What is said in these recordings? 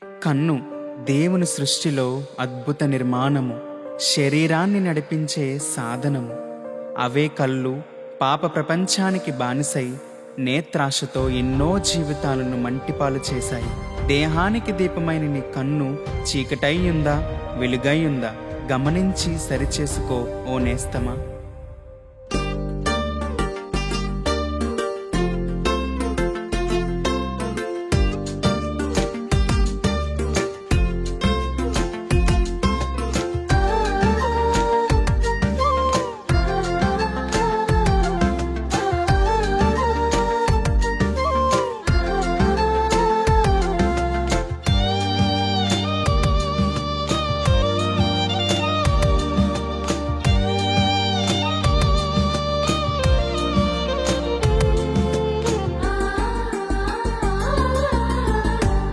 కన్ను దేవుని సృష్టిలో అద్భుత నిర్మాణము, శరీరాన్ని నడిపించే సాధనము. అవే కళ్ళు పాప ప్రపంచానికి బానిసై నేత్రాశతో ఎన్నో జీవితాలను మంటిపాలు చేశాయి. దేహానికి దీపమైన నీ కన్ను చీకటై ఉందా, వెలుగై ఉందా? గమనించి సరిచేసుకో ఓ నేస్తమా.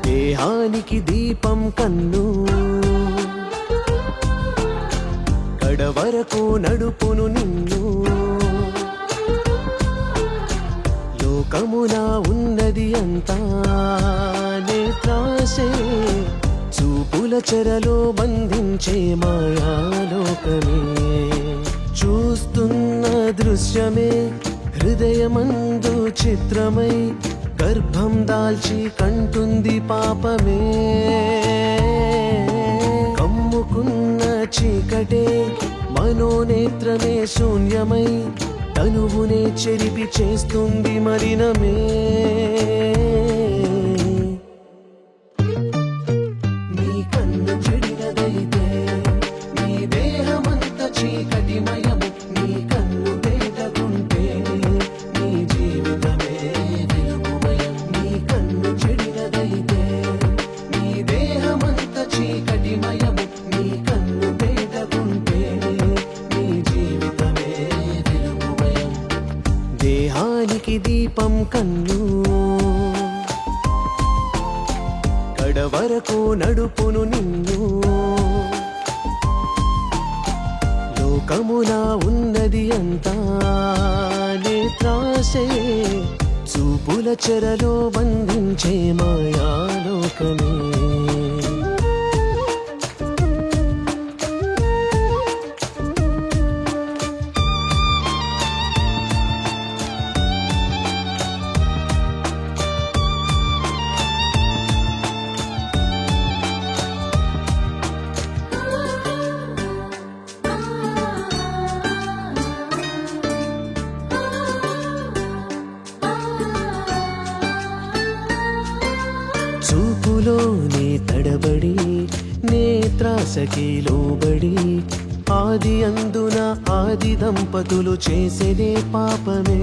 దేహానికి దీపం కన్ను, కడవరకు నడుపును నిన్ను. లోకమున ఉన్నది అంతా నేత్రాసే, చూపుల చెరలో బంధించే మాయాలోకమే. చూస్తున్న దృశ్యమే హృదయమందు చిత్రమై, గర్భం దాల్చి కంటుంది పాపమే. కమ్ముకున్న చీకటే మనోనేత్రమే శూన్యమై, తనువునే చెరిపి చేస్తుంది మలినమే. నీ కన్ను చెడినదైతే నీ దేహమంత చీకటిమయము. నీ కన్ను వేటకుంటే నీ జీవితమే వెలుగుమయం. నీ కన్ను చెడినదైతే నీ దేహమంత చీకటిమయము. నీ కన్ను వేటకుంటే నీ జీవితమే వెలుగుమయం. దేహానికి దీపం కన్ను, కడవరకు నడుపును నిన్ను. లోకమున ఉన్నది అంతా నేత్రాసే, చూపుల చెరలో బంధించే మాయాలోకమే. చూపులోనే తడబడి నేత్రాసకి లోబడి, ఆది అందున ఆది దంపతులు చేసేదే పాపమే.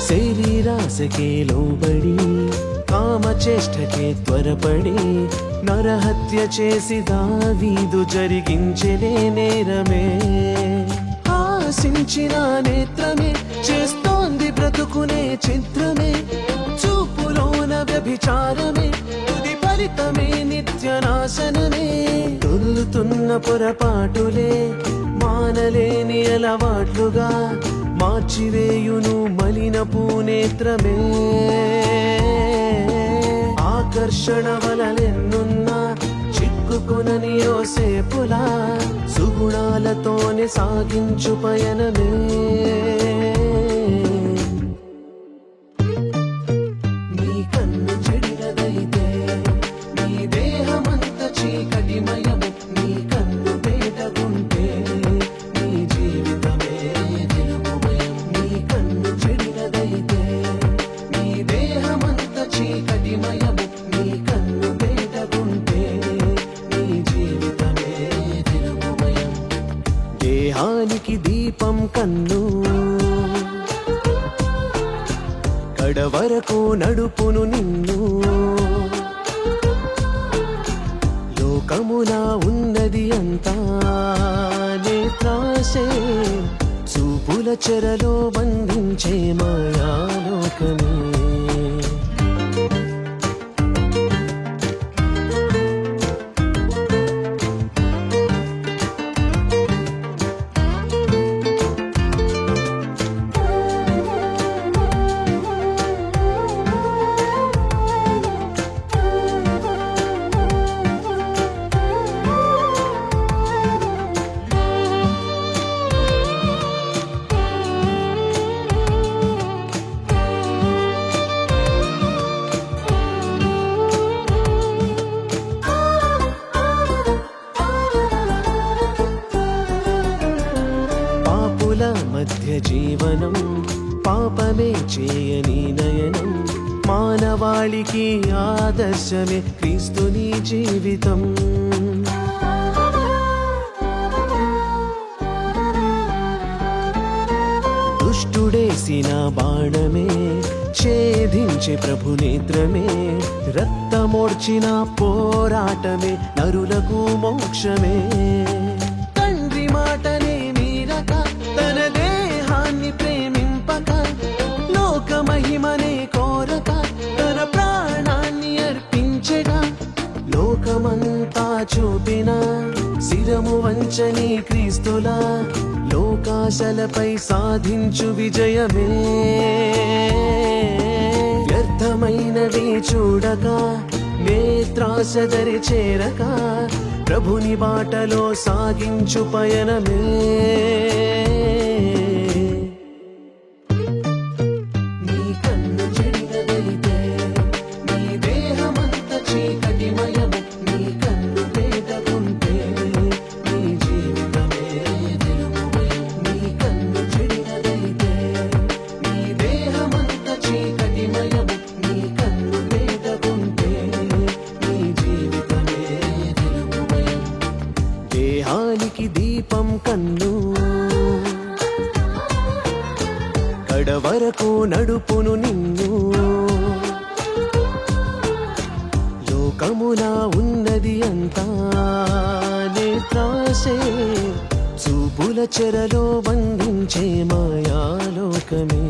శరీరాసకే లోబడి కామచేష్టకే త్వరపడి, నరహత్య చేసి దావీదు జరిగించలే నేరమే. ఆశించిన నేత్రమే చేస్తోంది బ్రతుకునే చిత్రమే. చూపులోన వ్యభిచారమే, తుది ఫలితమే నిత్యనాశనమే. తొల్లుతున్న పొరపాటులే మానలేని అలవాట్లుగా మార్చివేయును మలినపు నేత్రమే. ఆకర్షణ వలలెన్నున్నా చిక్కుకొనని యోసేపులా, సుగుణాలతోనే సాగించు పయనమే. నీ కన్ను చెడినదైతే నీ దేహమంత చీకటిమయము. నీ కన్ను వేటకుంటే నీ జీవితమే వెలుగుమయం. నీ కన్ను చెడినదైతే నీ దేహమంత చీకటిమయము. నీ కన్ను వేటకుంటే నీ జీవితమే వెలుగుమయం. దేహానికి దీపం కన్ను, కడవరకు నడుపును నిన్ను. లోకమున ఉన్నది అంతా నేత్రాసే, చూపుల చెరలో బంధించే మాయాలోకమే. జీవనం పాపమే చేయని నయనం మానవాళికి ఆదర్శమే క్రీస్తుని జీవితం దుష్టుడేసిన బాణమే ఛేదించే ప్రభు నేత్రమే రక్తమోడ్చిన పోరాటమే నరులకు మోక్షమే తండ్రి మాటనే మీరక తన దేహాన్ని ప్రేమింపక లోక మహిమనే కోరక తన ప్రాణాన్ని అర్పించగా లోకమంతా చూపిన శిరము వంచని క్రీస్తులా లోకాశలపై సాధించు విజయమే వ్యర్థమైనవి చూడక నేత్రాసదరి చేరక ప్రభుని బాటలో సాగించు పయనమే నీ కన్ను చెడినదైతే నీ దేహమంత చీకటిమయము నీ కన్ను వేదకుంటే నీ జీవితమే వెలుగుమయం నీ కన్ను చెడినదైతే నీ దేహమంత చీకటిమయము నీ కన్ను వేదకుంటే నీ జీవితమే వెలుగుమయం దేహానికి దీపం కన్ను కడవరకు నడుపును నిన్ను లోకములా ఉన్నది అంతా నేత్రాసే చూపుల చెరలో బంధించే మాయాలోకమే